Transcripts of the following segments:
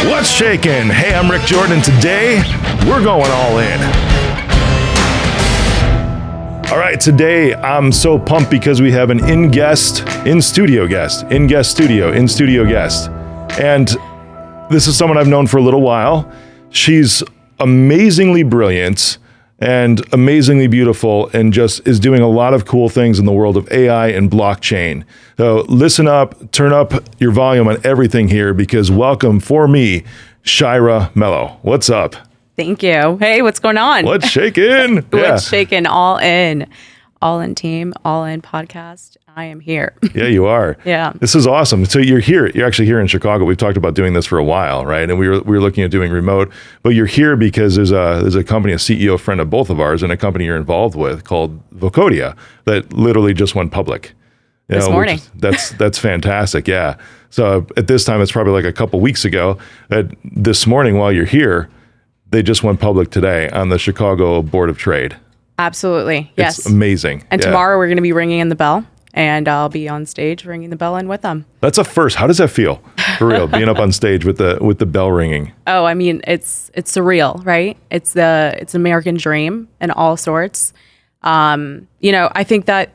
What's shaking? Hey, I'm Rick Jordan. Today, we're going all in. All right, today I'm so pumped because we have an in-studio guest. And this is someone I've known for a little while. She's amazingly brilliant and amazingly beautiful and just is doing a lot of cool things in the world of AI and blockchain. So listen up, turn up your volume on everything here because welcome for me, Shyra Melo. What's up? Thank you. Hey, what's going on? What's shaking? What's shaking? All in team, all in podcast. I am here. Yeah, you are. Yeah. This is awesome. So you're here. You're actually here in Chicago. We've talked about doing this for a while, right? And we were looking at doing remote, but you're here because there's a company, a CEO friend of both of ours, and a company you're involved with called Vocodia that literally just went public. This morning. That's fantastic. Yeah. So at this time, it's probably like a couple weeks ago. This morning, while you're here, they just went public today on the Chicago Board of Trade. Absolutely. Yes. It's amazing. And tomorrow we're going to be ringing in the bell. And I'll be on stage ringing the bell in with them. That's a first. How does that feel? For real, being up on stage with the bell ringing. Oh, I mean, it's surreal, right? It's an American dream in all sorts. I think that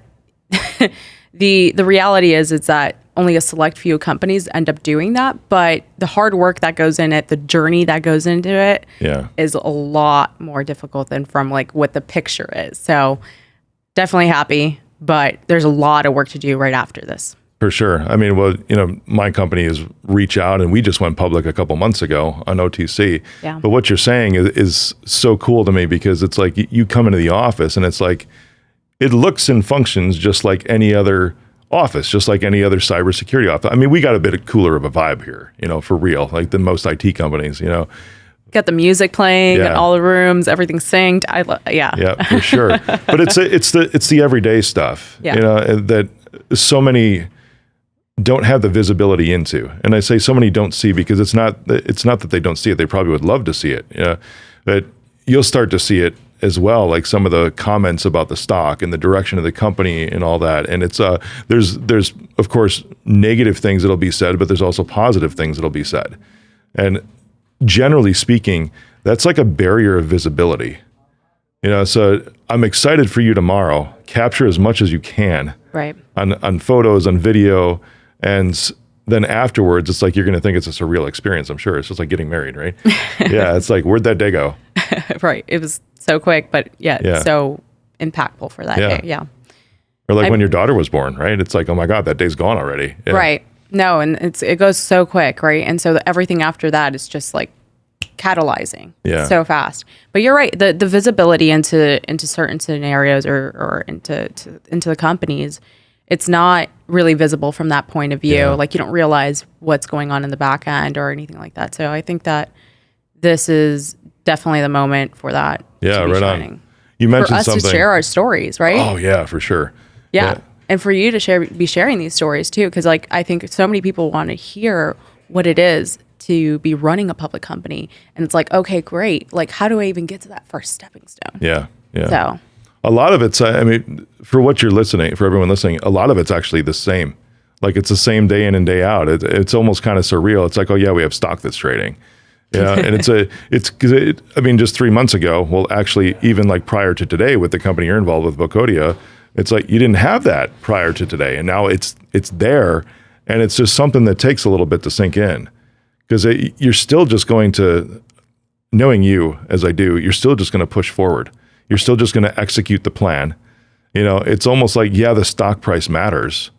the reality is that only a select few companies end up doing that, but the hard work that goes in it, the journey that goes into it, is a lot more difficult than from like what the picture is. So definitely happy. But there's a lot of work to do right after this. For sure. I mean, my company is Reach Out, and we just went public a couple months ago on OTC. Yeah. But what you're saying is so cool to me because it's like you come into the office and it's like it looks and functions just like any other office, just like any other cybersecurity office. I mean, we got a bit cooler of a vibe here, for real, like the most IT companies, Got the music playing in all the rooms, everything's synced. Yeah, for sure. But it's the everyday stuff, that so many don't have the visibility into. And I say so many don't see because it's not that they don't see it. They probably would love to see it. But you'll start to see it as well, like some of the comments about the stock and the direction of the company and all that. And it's there's of course negative things that'll be said, but there's also positive things that'll be said. And generally speaking, that's like a barrier of visibility. So I'm excited for you tomorrow. Capture as much as you can, right? On photos, on video, and then afterwards, it's like you're going to think it's a surreal experience. I'm sure it's just like getting married, right? Yeah, it's like where'd that day go? Right. It was so quick, but so impactful for that day. Yeah. Or like when your daughter was born, right? It's like, oh my God, that day's gone already. Yeah. Right. No, and it goes so quick, right? And so everything after that is just like catalyzing so fast. But you're right. The visibility into certain scenarios or into the companies, it's not really visible from that point of view. Yeah. Like you don't realize what's going on in the back end or anything like that. So I think that this is definitely the moment for that. Yeah, to be right shining. on. You mentioned for us something to share our stories, right? Oh yeah, for sure. Yeah. And for you to be sharing these stories too, because like I think so many people want to hear what it is to be running a public company, and it's like, okay, great. Like, how do I even get to that first stepping stone? Yeah. So a lot of it's, I mean, for everyone listening, a lot of it's actually the same. Like it's the same day in and day out. It's almost kind of surreal. It's like, oh yeah, we have stock that's trading. Yeah, and just 3 months ago, well, actually, even like prior to today, with the company you're involved with, Vocodia. It's like you didn't have that prior to today, and now it's there, and it's just something that takes a little bit to sink in, because you're still just going to, knowing you as I do, you're still just going to push forward. You're still just going to execute the plan. It's almost like, the stock price matters,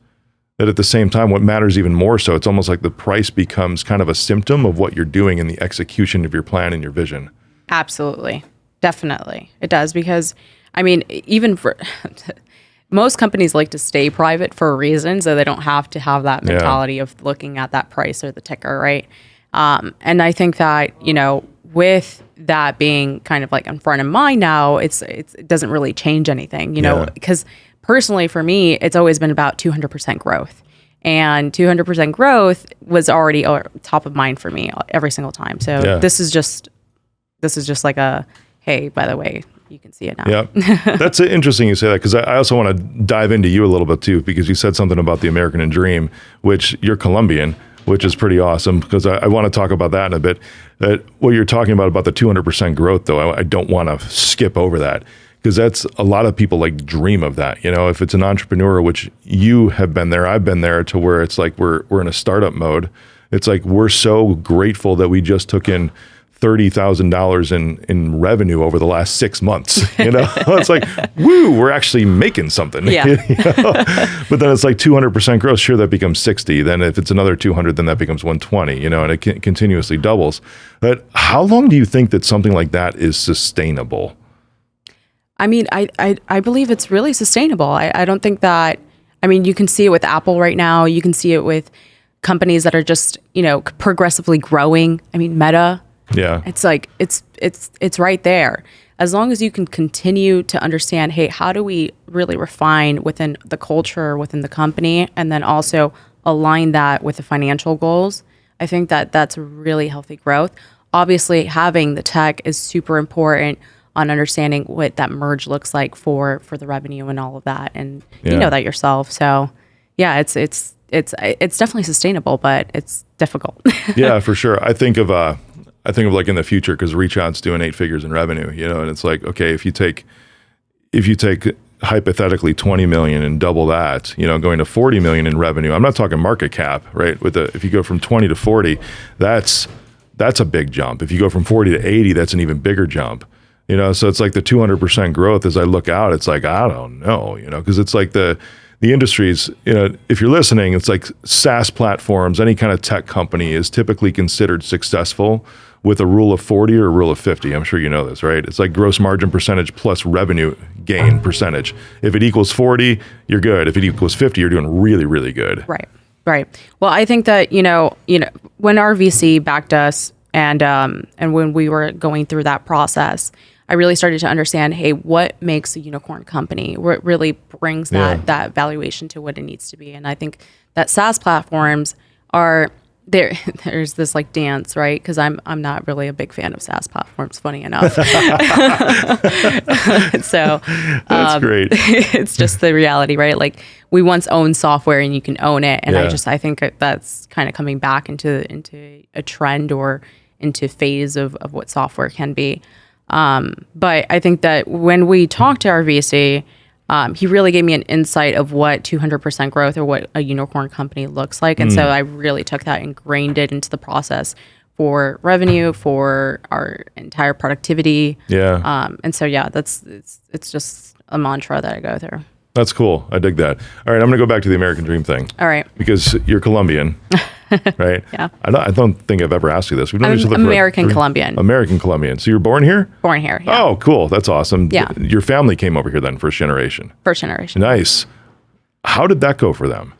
but at the same time, what matters even more so, it's almost like the price becomes kind of a symptom of what you're doing in the execution of your plan and your vision. Absolutely, definitely, it does, because I mean, even for most companies like to stay private for a reason, so they don't have to have that mentality of looking at that price or the ticker, right? And I think that, with that being kind of like in front of mind now, it doesn't really change anything, because personally for me, it's always been about 200% growth. And 200% growth was already top of mind for me every single time. So this is just like a, hey, by the way, you can see it now. Yeah, that's interesting you say that, because I also want to dive into you a little bit too, because you said something about the American dream, which you're Colombian. which is pretty awesome because I want to talk about that in a bit. What you're talking about the 200% growth, though, I don't want to skip over that because that's a lot of people like dream of that. You know, if it's an entrepreneur, which you have been there, I've been there, to where it's like we're in a startup mode. It's like we're so grateful that we just took in $30,000 in revenue over the last 6 months. You know, it's like, woo, we're actually making something. Yeah. You know? But then it's like 200% growth. Sure, that becomes 60. Then if it's another 200, then that becomes 120. You know, and it continuously doubles. But how long do you think that something like that is sustainable? I mean, I believe it's really sustainable. I don't think that. I mean, you can see it with Apple right now. You can see it with companies that are just, you know, progressively growing. I mean, Meta. Yeah. It's like, it's right there. As long as you can continue to understand, hey, how do we really refine within the culture, within the company, and then also align that with the financial goals, I think that that's really healthy growth. Obviously, having the tech is super important on understanding what that merge looks like for the revenue and all of that. And you know that yourself. So yeah, it's definitely sustainable, but it's difficult. Yeah, for sure. I think of like in the future, because ReachOut's doing 8 figures in revenue, you know, and it's like, okay, if you take hypothetically 20 million and double that, you know, going to 40 million in revenue. I'm not talking market cap, right? If you go from 20 to 40, that's a big jump. If you go from 40 to 80, that's an even bigger jump. You know, so it's like the 200% growth. As I look out, it's like, I don't know, you know, because it's like the industries, you know, if you're listening, it's like SaaS platforms, any kind of tech company is typically considered successful with a rule of 40 or a rule of 50. I'm sure you know this, right? It's like gross margin percentage plus revenue gain percentage. If it equals 40, you're good. If it equals 50, you're doing really, really good. Right. Well, I think that, you know, when our VC backed us and when we were going through that process, I really started to understand, hey, what makes a unicorn company? What really brings that valuation to what it needs to be? And I think that SaaS platforms are there. There's this like dance, right? Because I'm not really a big fan of SaaS platforms, funny enough. So that's great. It's just the reality, right? Like we once owned software, and you can own it, and I think that's kind of coming back into a trend or into phase of what software can be. But I think that when we talked to our VC, he really gave me an insight of what 200% growth or what a unicorn company looks like. And so I really took that and ingrained it into the process for revenue, for our entire productivity. Yeah. And so, yeah, it's just a mantra that I go through. That's cool. I dig that. All right, I'm going to go back to the American Dream thing. All right. Because you're Colombian, right? Yeah. I don't think I've ever asked you this. We've known I'm each other American Colombian. American Colombian. So you're born here? Born here, yeah. Oh, cool. That's awesome. Yeah. Your family came over here then, first generation. First generation. Nice. How did that go for them?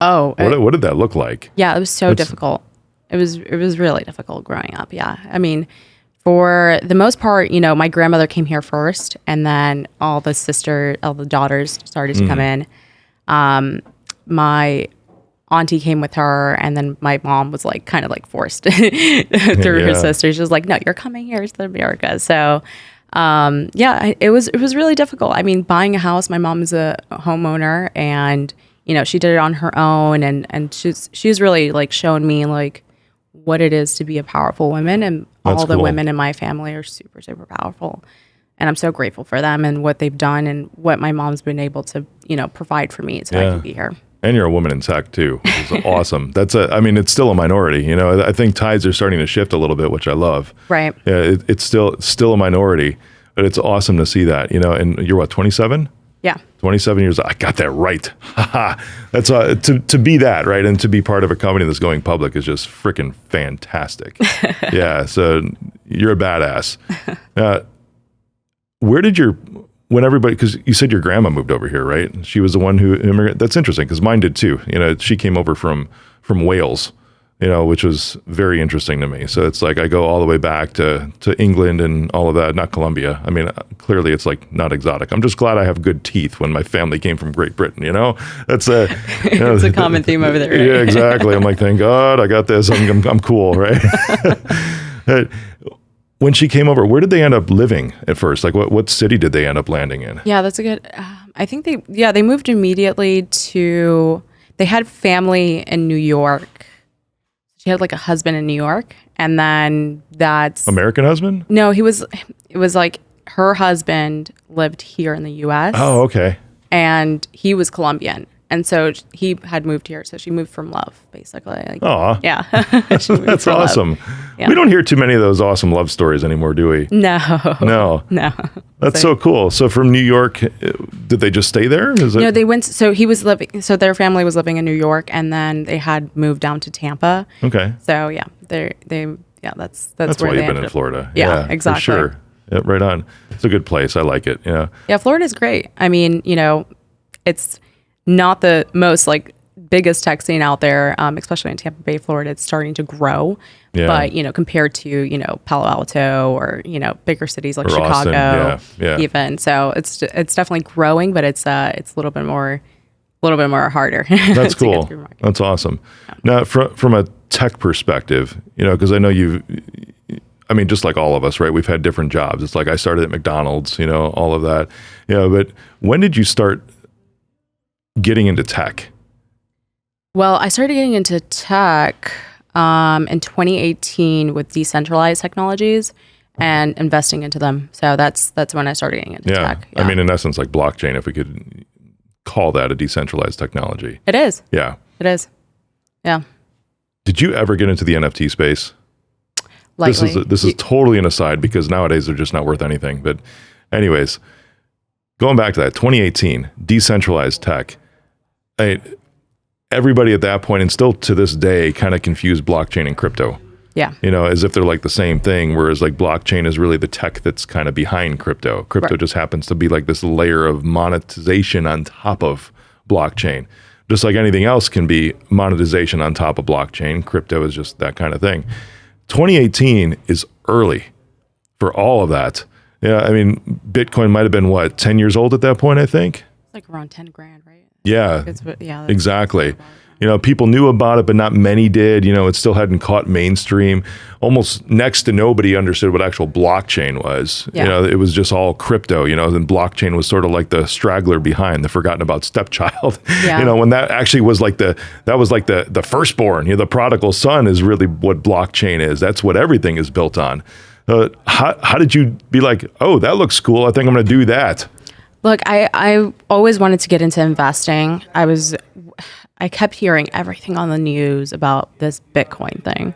Oh. What did that look like? Yeah, it was so difficult. It was really difficult growing up, yeah. I mean, for the most part, you know, my grandmother came here first, and then all the daughters started to come in. My auntie came with her, and then my mom was like kind of like forced through her sister. She was like, "No, you're coming here to America." So, it was really difficult. I mean, buying a house. My mom is a homeowner, and you know, she did it on her own, and she's really like shown me like what it is to be a powerful woman, and all the women in my family are super, super powerful. And I'm so grateful for them and what they've done and what my mom's been able to, you know, provide for me so I can be here. And you're a woman in tech too, which is awesome. It's still a minority. You know, I think tides are starting to shift a little bit, which I love. Right. Yeah, it's still a minority, but it's awesome to see that, you know, and you're what, 27? Yeah. 27 years. I got that right. That's to be that, right? And to be part of a company that's going public is just freaking fantastic. Yeah. So you're a badass. Where did because you said your grandma moved over here, right? She was the one who immigrated. That's interesting because mine did too. You know, she came over from Wales, you know, which was very interesting to me. So it's like I go all the way back to England and all of that, not Colombia. I mean, clearly it's like not exotic. I'm just glad I have good teeth when my family came from Great Britain, you know? That's it's a common theme over there. Right? Yeah, exactly. I'm like, thank God I got this. I'm cool, right? When she came over, where did they end up living at first? Like what city did they end up landing in? Yeah, that's a good, I think they moved immediately they had family in New York. she had like a husband in New York, and then that's American husband? no, it was like her husband lived here in the US. Oh, okay. And he was Colombian. And so he had moved here. So she moved from love, basically. Like, Aw. yeah. She moved That's from love. awesome. Yeah. We don't hear too many of those awesome love stories anymore, do we? No. No. No. That's so cool. So from New York, did they just stay there? Is it? No, they went. So he was living. So their family was living in New York, and then they had moved down to Tampa. Okay. So yeah, that's That's where why they you've been ended in up. Florida. Yeah, exactly. For sure. Yeah, right on. It's a good place. I like it. Yeah. Yeah, Florida's great. I mean, it's not the most like biggest tech scene out there, especially in Tampa Bay, Florida. It's starting to grow. Yeah. But, compared to, Palo Alto or, bigger cities like Or Chicago, Austin. Yeah. even. So it's definitely growing, but it's a little bit more harder. That's to get cool. through market. That's awesome. Now, from a tech perspective, because I know just like all of us, right? We've had different jobs. It's like I started at McDonald's, all of that. But when did you start getting into tech? Well, I started getting into tech in 2018 with decentralized technologies and investing into them. So that's when I started getting into tech. Yeah. I mean, in essence, like blockchain, if we could call that a decentralized technology. It is. Yeah. It is. Yeah. Did you ever get into the NFT space? Lightly. This is totally an aside because nowadays they're just not worth anything. But anyways, going back to that, 2018, decentralized tech. Everybody at that point and still to this day kind of confused blockchain and crypto. Yeah. As if they're like the same thing, whereas like blockchain is really the tech that's kind of behind crypto. Crypto just happens to be like this layer of monetization on top of blockchain. Just like anything else can be monetization on top of blockchain, crypto is just that kind of thing. 2018 is early for all of that. Yeah, I mean, Bitcoin might have been 10 years old at that point, I think. It's like around 10 grand, right? Yeah, Yeah, exactly. People knew about it, but not many did. It still hadn't caught mainstream. Almost next to nobody understood what actual blockchain was. Yeah. It was just all crypto, and blockchain was sort of like the straggler behind, the forgotten about stepchild. Yeah. When that actually was like the firstborn, the prodigal son is really what blockchain is. That's what everything is built on. How did you be like, oh, that looks cool, I think I'm going to do that? Look, I always wanted to get into investing. I kept hearing everything on the news about this Bitcoin thing.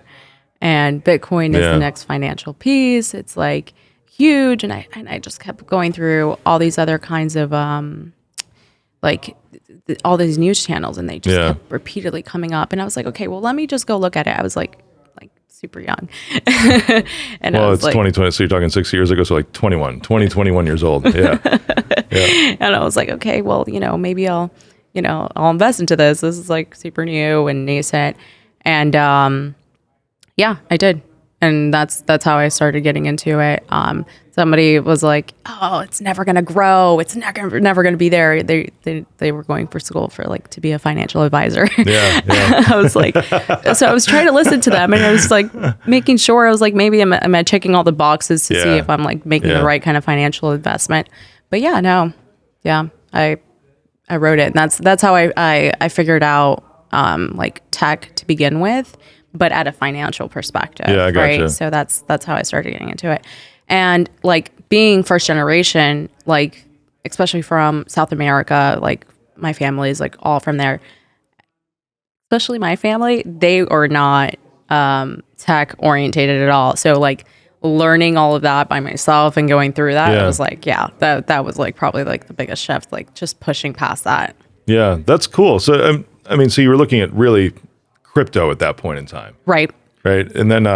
And Bitcoin is the next financial piece. It's like huge. And I just kept going through all these other kinds of all these news channels, and they just kept repeatedly coming up. And I was like, okay, well, let me just go look at it. I was like super young. And well, I was it's 2020, so you're talking 6 years ago, so like 21 years old. Yeah. And I was like, okay, well, maybe I'll invest into this. This is like super new and nascent. And I did. And that's how I started getting into it. Somebody was like, oh, it's never going to grow. It's never going to be there. They were going for school to be a financial advisor. Yeah. I was like, so I was trying to listen to them, and I was like making sure, I was like, maybe am I checking all the boxes to see if I'm like making the right kind of financial investment. But I wrote it, and that's how I figured out like tech to begin with, but at a financial perspective. Yeah, I gotcha. Right. So that's how I started getting into it. And like being first generation, like especially from South America, like my family is like all from there. Especially my family, they are not tech orientated at all. So like learning all of that by myself and going through that, I was like, that was like probably like the biggest shift, like just pushing past that. Yeah, that's cool. So so you were looking at really crypto at that point in time. Right. And then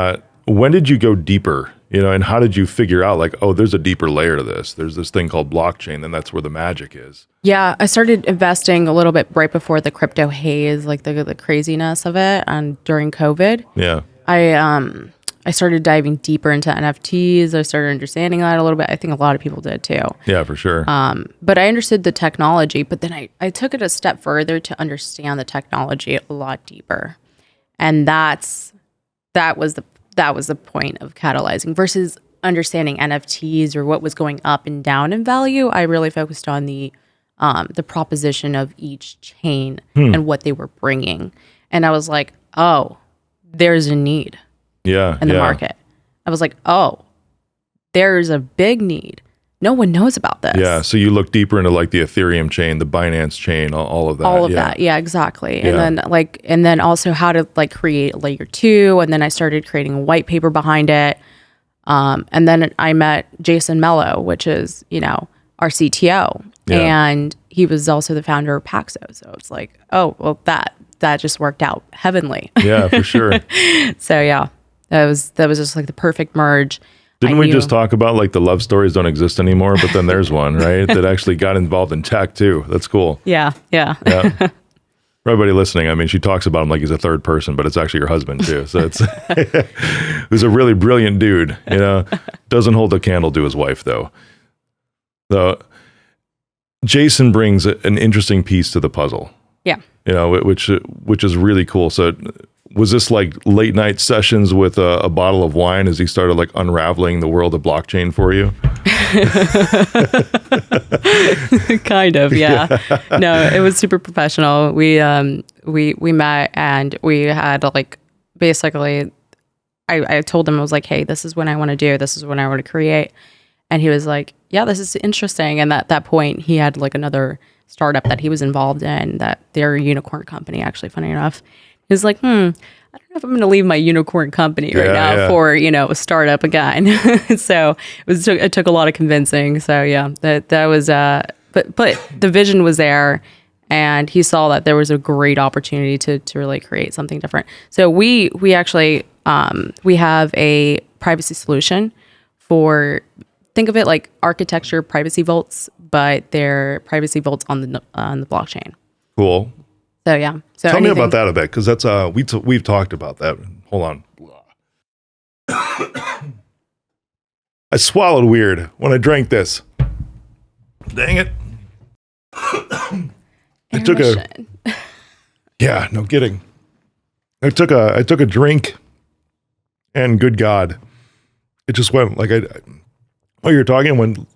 when did you go deeper? And how did you figure out like, oh, there's a deeper layer to this. There's this thing called blockchain, and that's where the magic is. Yeah, I started investing a little bit right before the crypto haze, like the craziness of it, and during COVID. Yeah. I started diving deeper into NFTs. I started understanding that a little bit. I think a lot of people did too. Yeah, for sure. But I understood the technology, but then I took it a step further to understand the technology a lot deeper. And that was the point of catalyzing versus understanding NFTs or what was going up and down in value. I really focused on the proposition of each chain and what they were bringing. And I was like, oh, there's a need in the market. I was like, oh, there's a big need. No one knows about this. Yeah. So you look deeper into like the Ethereum chain, the Binance chain, all of that. All of that. Yeah, exactly. And then also how to like create layer 2. And then I started creating a white paper behind it. And then I met Jason Melo, which is, our CTO. Yeah. And he was also the founder of Paxo. So it's like, oh, well, that just worked out heavenly. Yeah, for sure. So yeah, that was just like the perfect merge. Didn't we just talk about like the love stories don't exist anymore, but then there's one, right? That actually got involved in tech too. That's cool. Yeah. For everybody listening, I mean, she talks about him like he's a third person, but it's actually her husband too. So it's who's a really brilliant dude, doesn't hold a candle to his wife though. So Jason brings an interesting piece to the puzzle. Yeah. Which is really cool. So was this like late night sessions with a bottle of wine as he started like unraveling the world of blockchain for you? Kind of, yeah. No, it was super professional. We met and we had like basically I told him, I was like, hey, this is what I want to do. This is what I want to create. And he was like, yeah, this is interesting. And at that point he had like another startup that he was involved in, that they're a unicorn company, actually, funny enough. He was like, I don't know if I'm going to leave my unicorn company right now for, a startup again. So it took a lot of convincing. So yeah, that was, but the vision was there, and he saw that there was a great opportunity to really create something different. So we actually, we have a privacy solution for, think of it like architecture privacy vaults, but they're privacy vaults on the blockchain. Cool. So yeah. So tell me about that a bit, because that's we've talked about that. Hold on. I swallowed weird when I drank this. Dang it. I took yeah, no kidding. I took a drink, and good God, it just went like while you're talking, it went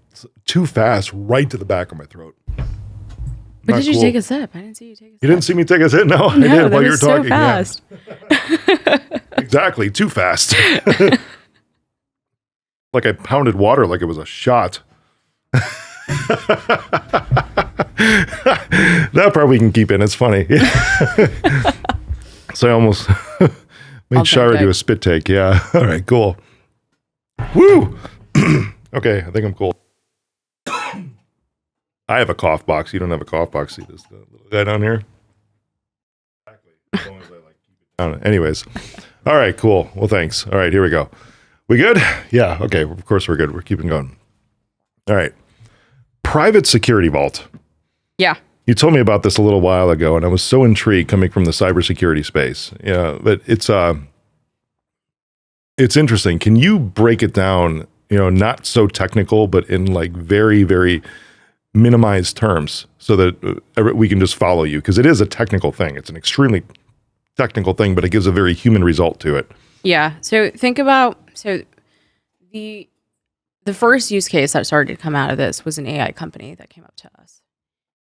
too fast right to the back of my throat. But did you take a sip? I didn't see you take a sip. You didn't see me take a sip? No, I did while you were talking. So fast. Yeah. Exactly, too fast. Like I pounded water like it was a shot. That part we can keep in. It's funny. So I almost made Shayra do a spit take. Yeah. All right, cool. Woo! Okay, I think I'm cool. I have a cough box. You don't have a cough box. See this little guy down here? Exactly. As long as I like keep it down. Anyways. All right, cool. Well, thanks. All right, here we go. We good? Yeah, okay. Of course we're good. We're keeping going. All right. Private security vault. Yeah. You told me about this a little while ago, and I was so intrigued coming from the cybersecurity space. Yeah, but it's interesting. Can you break it down, not so technical, but in like very, very minimized terms so that we can just follow you? Because it is a technical thing. It's an extremely technical thing, but it gives a very human result to it. Yeah. So think about, the first use case that started to come out of this was an AI company that came up to us.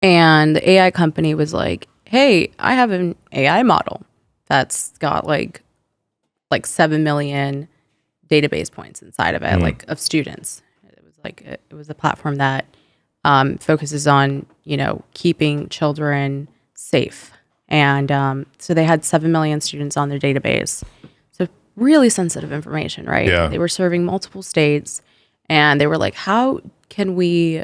And the AI company was like, hey, I have an AI model that's got like 7 million database points inside of it, like of students. It was a platform that focuses on, keeping children safe. And so they had 7 million students on their database. So really sensitive information, right? Yeah. They were serving multiple states, and they were like, how can we,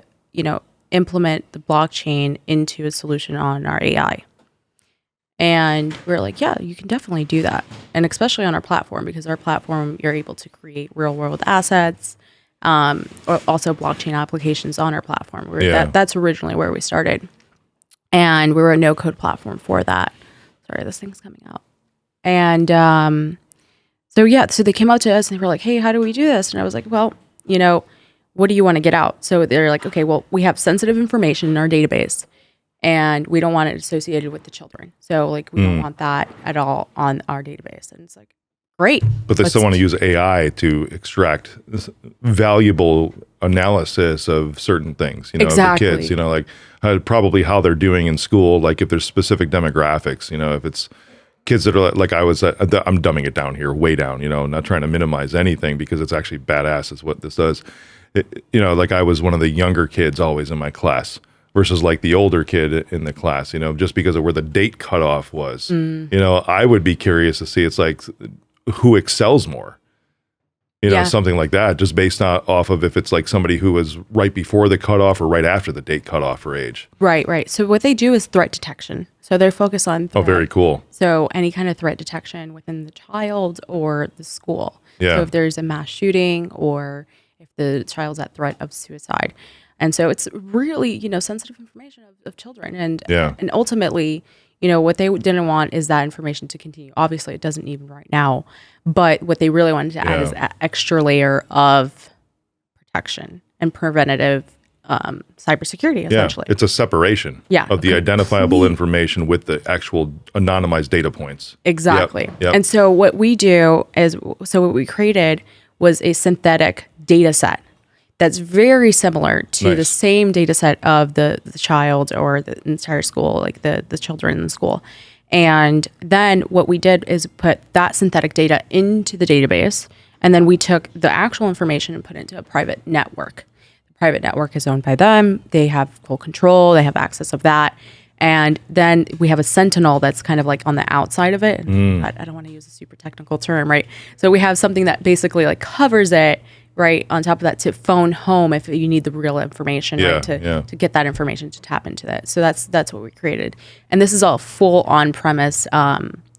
implement the blockchain into a solution on our AI? And we're like, yeah, you can definitely do that. And especially on our platform, because our platform, you're able to create real world assets, or also blockchain applications on our platform. That's originally where we started. And we were a no code platform for that. Sorry, this thing's coming out. And so they came out to us and they were like, hey, how do we do this? And I was like, well, what do you want to get out? So they're like, okay, well, we have sensitive information in our database, and we don't want it associated with the children. So we don't want that at all on our database. And it's like, great. But they still want to use AI to extract this valuable analysis of certain things, exactly. The kids, probably how they're doing in school, like if there's specific demographics, if it's kids that are like I was, I'm dumbing it down here, way down, not trying to minimize anything because it's actually badass is what this does. Like I was one of the younger kids always in my class versus like the older kid in the class, just because of where the date cutoff was. I would be curious to see, it's like who excels more. Something like that, just based off of if it's like somebody who was right before the cutoff or right after the date cutoff for age. Right. So what they do is threat detection. So they're focused on threat. Oh, very cool. So any kind of threat detection within the child or the school. Yeah. So if there's a mass shooting or if the child's at threat of suicide. And so it's really, sensitive information of children. And ultimately, what they didn't want is that information to continue. Obviously, it doesn't even right now. But what they really wanted to add is an extra layer of protection and preventative cybersecurity, essentially. Yeah, it's a separation of the identifiable information with the actual anonymized data points. Exactly. Yep. And so what we do is, what we created was a synthetic data set that's very similar to the same data set of the child or the entire school, like the children in the school. And then what we did is put that synthetic data into the database, and then we took the actual information and put it into a private network. The private network is owned by them. They have full control. They have access of that. And then we have a sentinel that's kind of like on the outside of it. I don't want to use a super technical term, right? So we have something that basically like covers it, right, on top of that to phone home if you need the real information, right, to get that information to tap into that. So that's what we created. And this is all full on-premise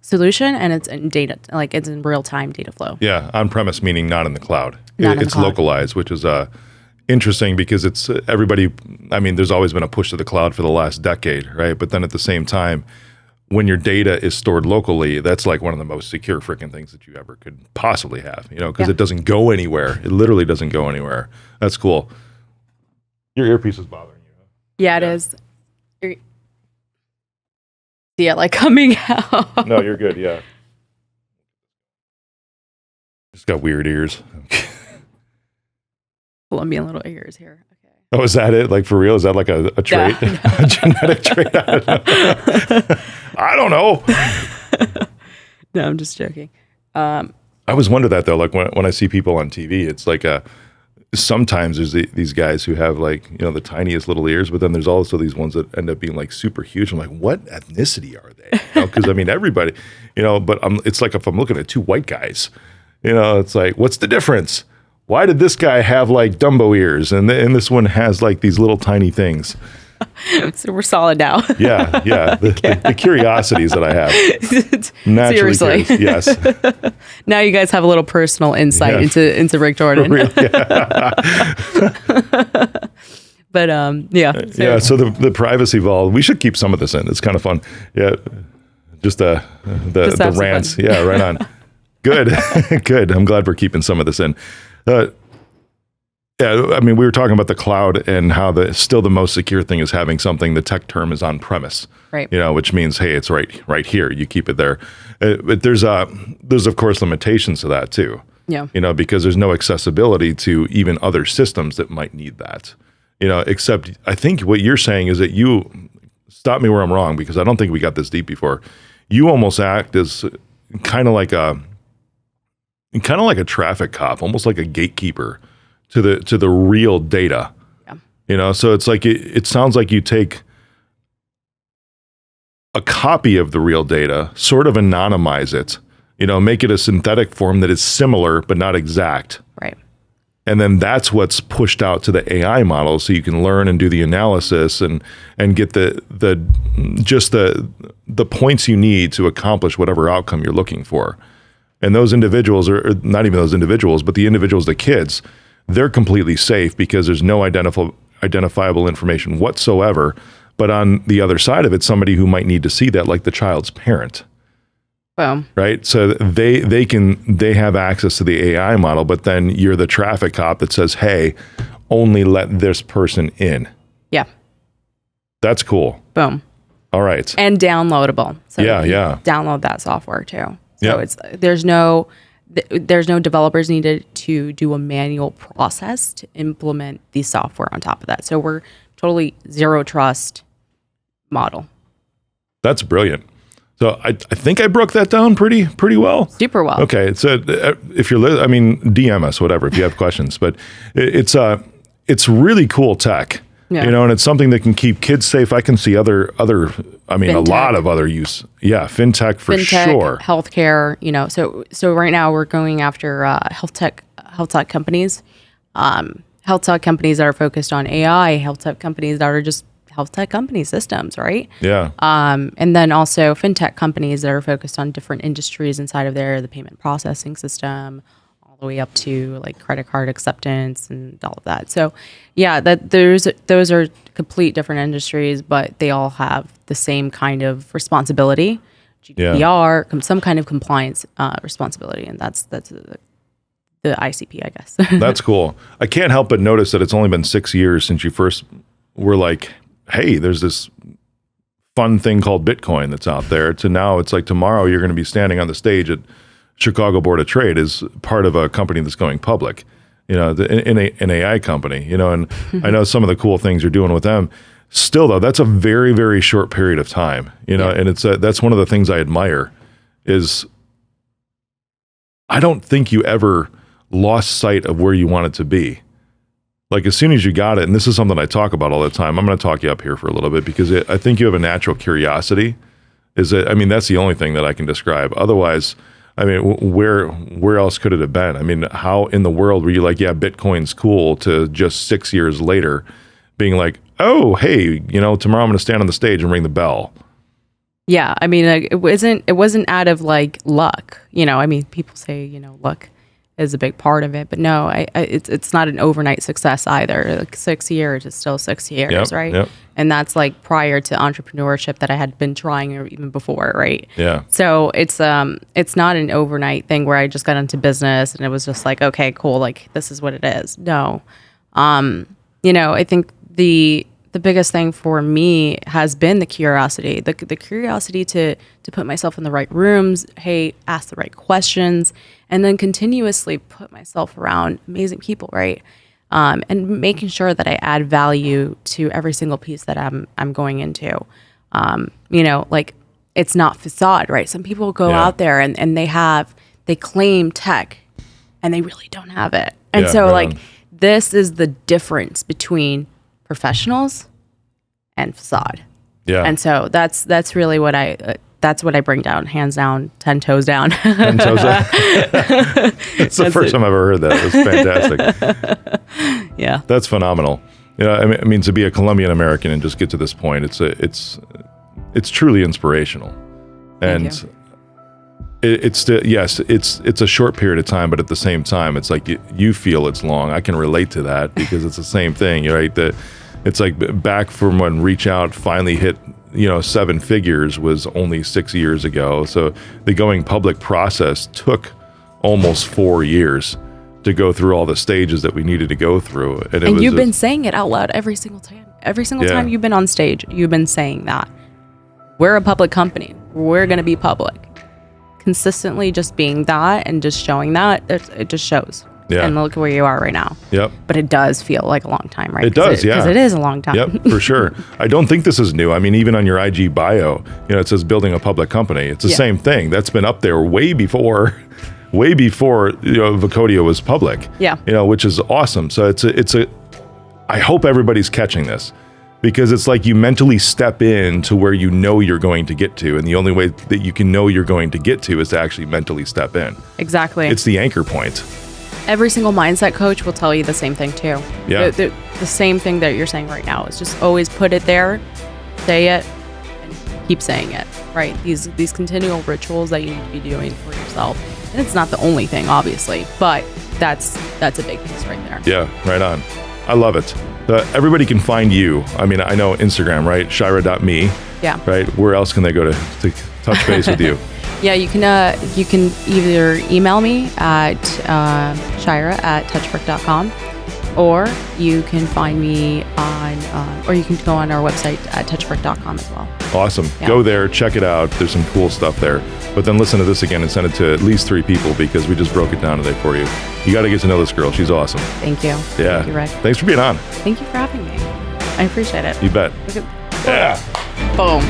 solution, and it's in data, like it's in real-time data flow. Yeah, on-premise meaning not in the cloud. It's localized, which is interesting because it's everybody, there's always been a push to the cloud for the last decade, right? But then at the same time, when your data is stored locally, that's like one of the most secure freaking things that you ever could possibly have, because it doesn't go anywhere. It literally doesn't go anywhere. That's cool. Your earpiece is bothering you, huh? Yeah, it is. Yeah, like coming out. No, you're good. Yeah. Just got weird ears. Colombian little ears here. Okay. Oh, is that it? Like for real? Is that like a trait? A genetic trait? I don't know. No, I'm just joking. I always wonder that though. Like when I see people on TV, it's like sometimes there's these guys who have like, the tiniest little ears, but then there's also these ones that end up being like super huge. I'm like, what ethnicity are they? Because everybody, but it's like if I'm looking at two white guys, it's like, what's the difference? Why did this guy have like Dumbo ears and this one has like these little tiny things? So we're solid now. Yeah. The curiosities that I have. Naturally seriously. Curious, yes. Now you guys have a little personal insight into Rick Jordan. Real, But So the privacy vault, we should keep some of this in. It's kind of fun. Yeah. Just the rants. Yeah, right on. Good. Good. I'm glad we're keeping some of this in. We were talking about the cloud and how still the most secure thing is having something. The tech term is on premise, right? Which means, hey, it's right here. You keep it there. But there's of course limitations to that too. Yeah. Because there's no accessibility to even other systems that might need that. Except I think what you're saying is that you stop me where I'm wrong, because I don't think we got this deep before. You almost act as kind of like a traffic cop, almost like a gatekeeper to the real data. Yeah. So it's like it sounds like you take a copy of the real data, sort of anonymize it, make it a synthetic form that is similar but not exact. Right. And then that's what's pushed out to the AI model, so you can learn and do the analysis and get the points you need to accomplish whatever outcome you're looking for. And those individuals, or not even those individuals, but the individuals, the kids, they're completely safe because there's no identifiable information whatsoever. But on the other side of it, somebody who might need to see that, like the child's parent. Boom. Right? So they have access to the AI model, but then you're the traffic cop that says, hey, only let this person in. Yeah. That's cool. Boom. All right. And downloadable. So yeah. Download that software too. So there's no developers needed to do a manual process to implement the software on top of that. So we're totally zero trust model. That's brilliant. So I think I broke that down pretty well. Super well. Okay, so if you're, DM us, whatever, if you have questions. But it's really cool tech, and it's something that can keep kids safe. I can see other, fintech. A lot of other use. Yeah, fintech for sure. Healthcare. So right now we're going after health tech companies, health tech companies that are focused on AI, health tech companies that are just health tech company systems, right? Yeah. And then also fintech companies that are focused on different industries inside of there, the payment processing system, all the way up to like credit card acceptance and all of that. So yeah, those are complete different industries, but they all have the same kind of responsibility, GDPR, some kind of compliance responsibility, and that's the ICP, I guess. That's cool. I can't help but notice that it's only been 6 years since you first were like, hey, there's this fun thing called Bitcoin that's out there, to now it's like tomorrow you're going to be standing on the stage at Chicago Board of Trade as part of a company that's going public, an AI company, and I know some of the cool things you're doing with them. Still though, that's a very, very short period of time, and it's that's one of the things I admire is I don't think you ever lost sight of where you want it to be. Like as soon as you got it, and this is something I talk about all the time, I'm going to talk you up here for a little bit because I think you have a natural curiosity. That's the only thing that I can describe. Otherwise, where else could it have been? How in the world were you like, yeah, Bitcoin's cool, to just 6 years later being like, oh, hey, tomorrow I'm going to stand on the stage and ring the bell. Yeah, it wasn't out of like luck. People say, luck is a big part of it, but no, it's not an overnight success either. Like 6 years is still 6 years, right? Yep. And that's like prior to entrepreneurship that I had been trying or even before, right? Yeah. So it's not an overnight thing where I just got into business and it was just like, okay, cool, like this is what it is. No, I think the biggest thing for me has been the curiosity, the curiosity to put myself in the right rooms, ask the right questions, and then continuously put myself around amazing people, right? And making sure that I add value to every single piece that I'm going into. Like it's not facade, right? Some people go out there and they claim tech and they really don't have it. And this is the difference between professionals and facade. Yeah. And so that's really what I bring down, hands down, 10 toes down. 10 toes down. It's the first time I've ever heard that. It was fantastic. Yeah. That's phenomenal. To be a Colombian-American and just get to this point, it's truly inspirational. And it's a short period of time, but at the same time, it's like you feel it's long. I can relate to that because it's the same thing, right? It's like back from when Reach Out finally hit, 7 figures was only 6 years ago. So the going public process took almost 4 years to go through all the stages that we needed to go through. And you've been saying it out loud every single time. Every single time you've been on stage, you've been saying that. We're a public company. We're going to be public. Consistently just being that and just showing that, it just shows. Yeah. And look where you are right now. Yep. But it does feel like a long time, right? It does, yeah. Because it is a long time. Yep, for sure. I don't think this is new. Even on your IG bio, it says building a public company. It's the same thing. That's been up there way before Vocodia was public. Yeah. Which is awesome. So I hope everybody's catching this, because it's like you mentally step into where you're going to get to, and the only way that you can know you're going to get to is to actually mentally step in. Exactly. It's the anchor point. Every single mindset coach will tell you the same thing too. Yeah. The same thing that you're saying right now is just always put it there, say it, and keep saying it, right? These continual rituals that you need to be doing for yourself. And it's not the only thing, obviously, but that's a big piece right there. Yeah, right on. I love it. Everybody can find you. I know Instagram, right? Shyra.me. Yeah. Right. Where else can they go to touch base with you? Yeah, you can either email me at Shyra@touchbrick.com, or you can find me or you can go on our website at touchbrick.com as well. Awesome. Yeah. Go there, check it out. There's some cool stuff there. But then listen to this again and send it to at least 3 people, because we just broke it down today for you. You got to get to know this girl. She's awesome. Thank you. Yeah. Thank you, Rick. Thanks for being on. Thank you for having me. I appreciate it. You bet. Yeah. Boom.